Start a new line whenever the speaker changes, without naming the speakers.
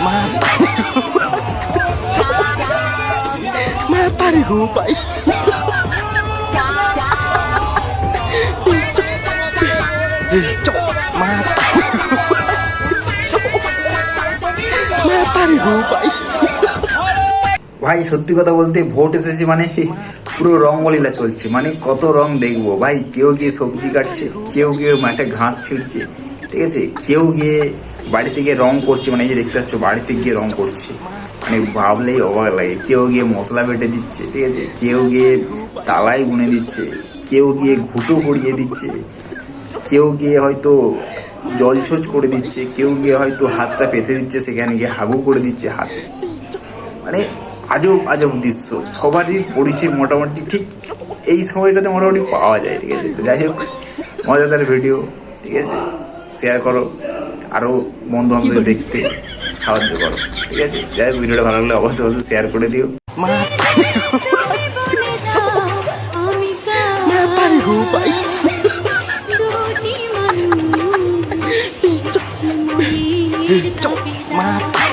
Mata nih gue pak. Cok mata. Mata nih gue pak.
ভাই সত্যি কথা বলতে ভোট এসেছে মানে পুরো রঙ্গলীলা চলছে, মানে কত রং দেখবো ভাই। কেউ গিয়ে সবজি কাটছে, কেউ গিয়ে মাঠে ঘাস ছিঁড়ছে, ঠিক আছে, কেউ গিয়ে বাড়িতে গিয়ে রং করছে, মানে এই যে দেখতে পাচ্ছ বাড়িতে গিয়ে রং করছে, মানে ভাবলেই অবাক লাগে। কেউ গিয়ে মশলা বেটে দিচ্ছে, ঠিক আছে, কেউ গিয়ে তালাই বুনে দিচ্ছে, কেউ গিয়ে ঘুঁটো গড়িয়ে দিচ্ছে, কেউ গিয়ে হয়তো জলছোচ করে দিচ্ছে, কেউ গিয়ে হয়তো হাতটা পেতে দিচ্ছে, সেখানে গিয়ে হাগু করে দিচ্ছে হাতে। মানে আজব আজব দৃশ্য, সবারই পরিচয় মোটামুটি ঠিক এই সময়টাতে মোটামুটি পাওয়া যায়, ঠিক আছে। তো যাই হোক, মজাদার ভিডিও, ঠিক আছে, শেয়ার করো, আরও বন্ধু বান্ধবদের দেখতে সাহায্য করো, ঠিক আছে। যাই হোক, ভিডিওটা ভালো লাগলে অবশ্যই অবশ্যই শেয়ার করে দিও।
Mata nih gue pak. Cok mata.